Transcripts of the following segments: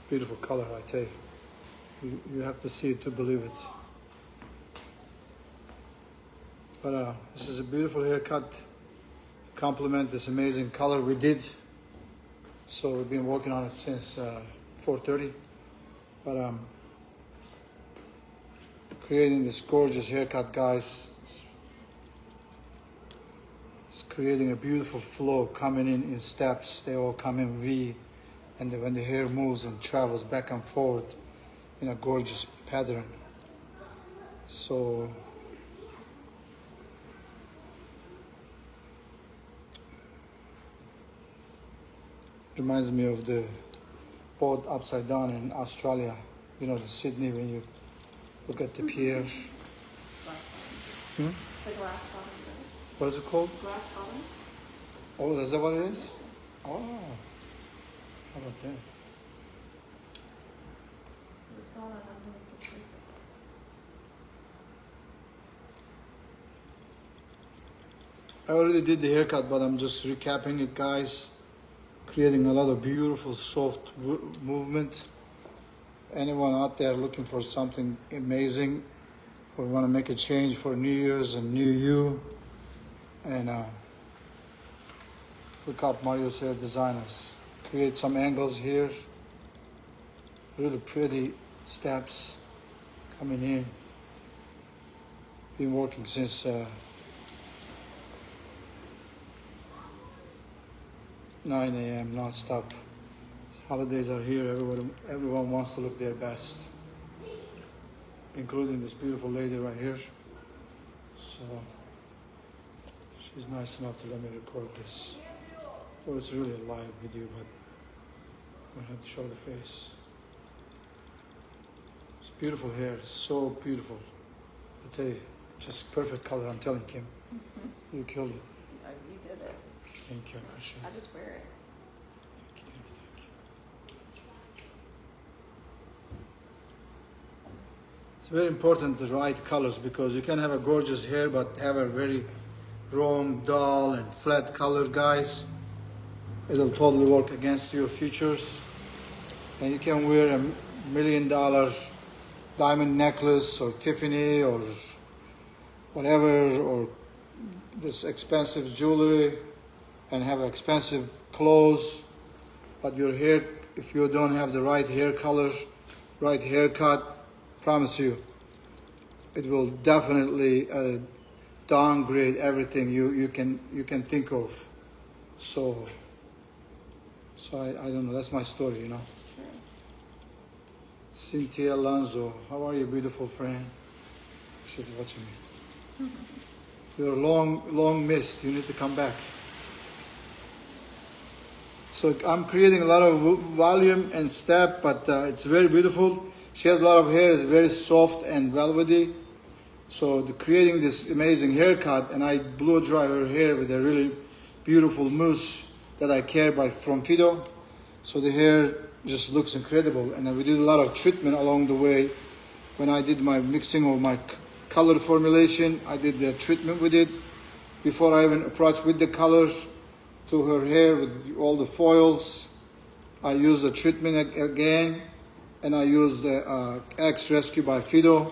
Beautiful color, I tell you. You have to see it to believe it. But this is a beautiful haircut to complement this amazing color we did. So we've been working on it since 4:30. But creating this gorgeous haircut, guys. It's creating a beautiful flow coming in steps. They all come in V. And when the hair moves and travels back and forth in a gorgeous pattern. So reminds me of the boat upside down in Australia. You know, the Sydney, when you look at the pier. The glass bottom. What is it called? Glass bottom. Oh, is that what it is? Oh, how about that? So it's not underneath the surface. I already did the haircut, but I'm just recapping it, guys. Creating a lot of beautiful, soft movement. Anyone out there looking for something amazing, or want to make a change for New Year's and New You, and look up Mario's Hair Designers. Create some angles here. Really pretty steps coming in. Been working since 9 a.m. non-stop. Holidays are here. Everyone wants to look their best, including this beautiful lady right here. So she's nice enough to let me record this. Well, it's really a live video, but I have to show the face. It's beautiful hair. It's so beautiful. I tell you, just perfect color. I'm telling Kim, you killed it. Oh, you did it. Thank you. I appreciate I it. just wear it. Thank you, thank you. It's very important, the right colors, because you can have a gorgeous hair but have a very wrong, dull and flat color, guys. It'll totally work against your futures. And you can wear $1 million diamond necklace or Tiffany or whatever, or this expensive jewelry, and have expensive clothes, but your hair, if you don't have the right hair color, right haircut, promise you, it will definitely downgrade everything you can think of. So I don't know. That's my story, you know. It's true. Cynthia Alonso, how are you, beautiful friend? She's watching me. You're long missed. You need to come back. So I'm creating a lot of volume and step, but it's very beautiful. She has a lot of hair. It's very soft and velvety. So creating this amazing haircut, and I blow dry her hair with a really beautiful mousse that I care by from Fido. So the hair just looks incredible. And we did a lot of treatment along the way. When I did my mixing of my color formulation, I did the treatment with it before I even approached with the colors to her hair with all the foils. I used the treatment again, and I used the X Rescue by Fido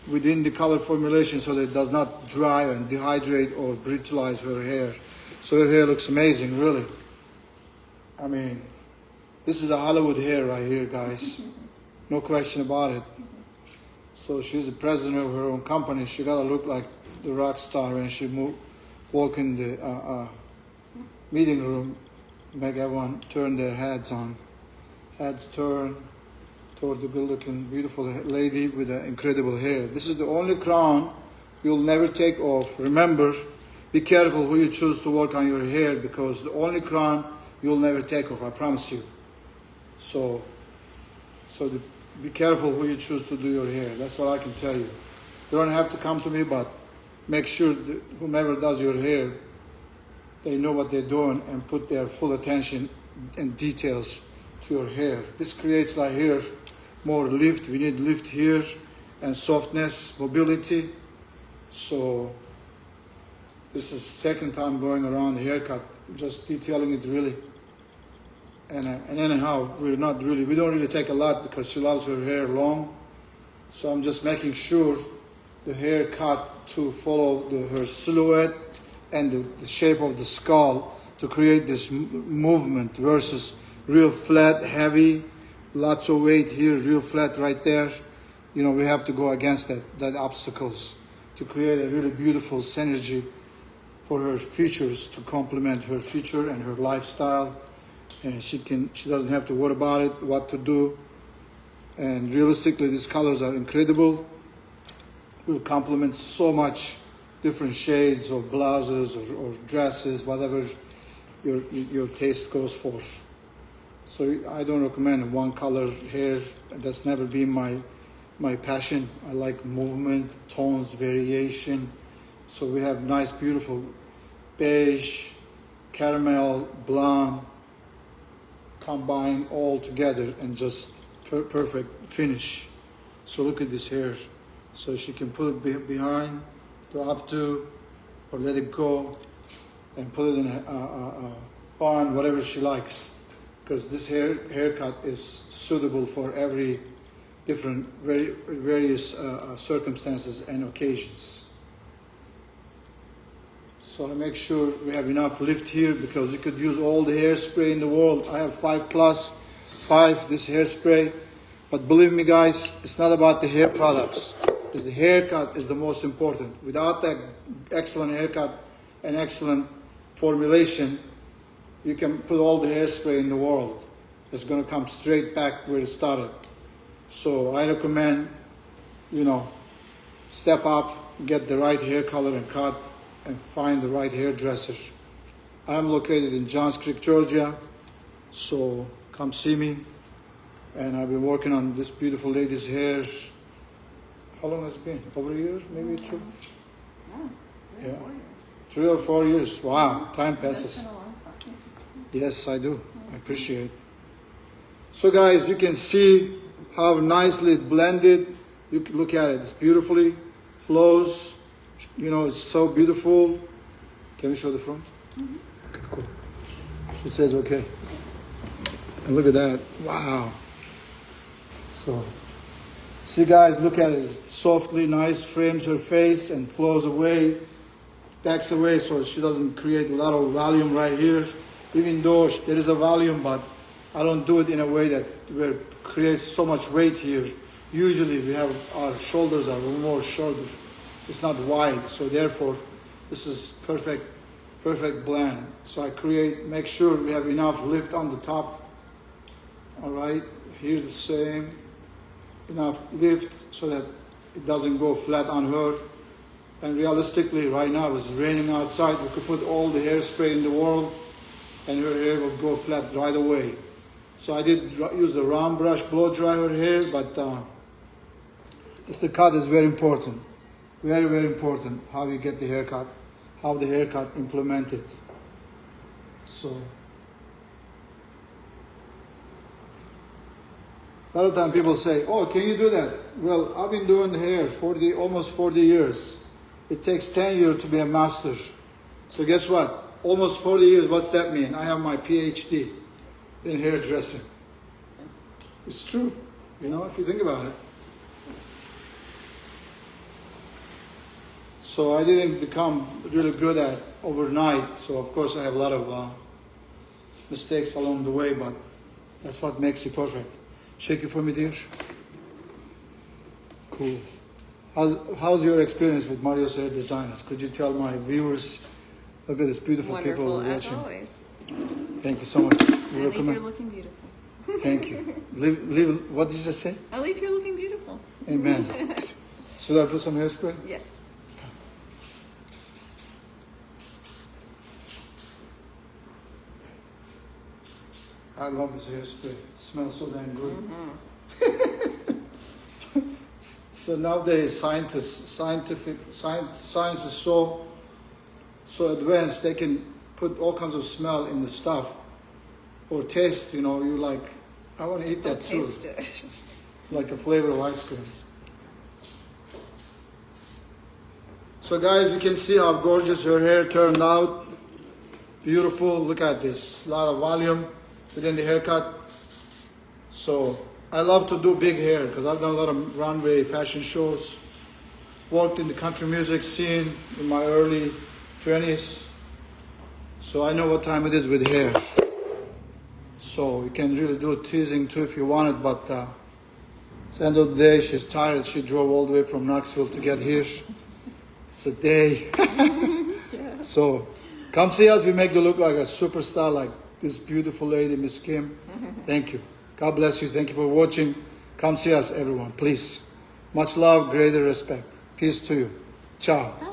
within the color formulation so that it does not dry and dehydrate or brutalize her hair. So her hair looks amazing, really. I mean, this is a Hollywood hair right here, guys. No question about it. So she's the president of her own company. She gotta look like the rock star when she walk in the meeting room, make everyone turn their heads on. Heads turn toward the good-looking, beautiful lady with the incredible hair. This is the only crown you'll never take off. Remember, be careful who you choose to work on your hair, because the only crown you'll never take off, I promise you. So be careful who you choose to do your hair. That's all I can tell you. You don't have to come to me, but make sure that whomever does your hair, they know what they're doing and put their full attention and details to your hair. This creates like here more lift. We need lift here and softness, mobility. So this is second time going around the haircut, just detailing it really. And anyhow, we don't really take a lot because she loves her hair long. So I'm just making sure the hair cut to follow her silhouette and the shape of the skull to create this movement versus real flat, heavy, lots of weight here, real flat right there. You know, we have to go against that obstacles to create a really beautiful synergy for her features to complement her feature and her lifestyle. And she doesn't have to worry about it, what to do. And realistically, these colors are incredible. Will complement so much different shades of blouses or dresses, whatever your taste goes for. So I don't recommend one color hair. That's never been my passion. I like movement, tones, variation. So we have nice, beautiful beige, caramel, blonde, combined all together and just perfect finish. So look at this hair. So she can put it behind, go up to, or let it go, and put it in a bun, whatever she likes. Because this haircut is suitable for every different, various circumstances and occasions. So I make sure we have enough lift here because you could use all the hairspray in the world. I have 5+5 this hairspray. But believe me guys, it's not about the hair products. It's the haircut is the most important. Without that excellent haircut and excellent formulation, you can put all the hairspray in the world. It's going to come straight back where it started. So I recommend, step up, get the right hair color and cut, and find the right hairdresser. I'm located in Johns Creek, Georgia, so come see me. And I've been working on this beautiful lady's hair. How long has it been? Over a year, maybe 2? Yeah, 3 or 4 years. Wow, time passes. Yes, I do. I appreciate it. So guys, you can see how nicely it blended. You can look at it. It's beautifully flows. It's so beautiful. Can we show the front? Mm-hmm. Okay, cool. She says okay. And look at that. Wow. So, see guys, look at it. It's softly, nice, frames her face and flows away, backs away so she doesn't create a lot of volume right here. Even though there is a volume, but I don't do it in a way that where it creates so much weight here. Usually we have our shoulders are more shorter. It's not wide, so therefore this is perfect blend. So I make sure we have enough lift on the top. All right, here the same, enough lift so that it doesn't go flat on her. And realistically, right now it's raining outside. We could put all the hairspray in the world, and her hair would go flat right away. So I did use the round brush, blow dry her hair, but the cut is very important. Very, very important how you get the haircut, how the haircut implemented. So, a lot of time people say, oh, can you do that? Well, I've been doing hair almost 40 years. It takes 10 years to be a master. So guess what? Almost 40 years, what's that mean? I have my PhD in hairdressing. It's true, if you think about it. So I didn't become really good at overnight. So of course I have a lot of mistakes along the way, but that's what makes you perfect. Shake it for me, dear. Cool. How's your experience with Mario's Hair Designers? Could you tell my viewers? Look at this beautiful people Wonderful, watching. as always. Thank you so much. I leave here looking beautiful. Thank you. Leave, what did you just say? I leave here looking beautiful. Amen. Should I put some hairspray? Yes. I love this hairspray. It smells so damn good. Mm-hmm. So nowadays, science is so advanced. They can put all kinds of smell in the stuff, or taste. You like, I want to eat that too. Taste it. It's like a flavor of ice cream. So guys, you can see how gorgeous her hair turned out. Beautiful. Look at this. A lot of volume. within the haircut. So I love to do big hair because I've done a lot of runway fashion shows. Worked in the country music scene in my early 20s. So I know what time it is with hair. So you can really do teasing too if you want it, but it's the end of the day, she's tired. She drove all the way from Knoxville to get here. It's a day. Yeah. So come see us. We make you look like a superstar, like this beautiful lady, Miss Kim. Thank you. God bless you. Thank you for watching. Come see us, everyone, please. Much love, greater respect. Peace to you. Ciao.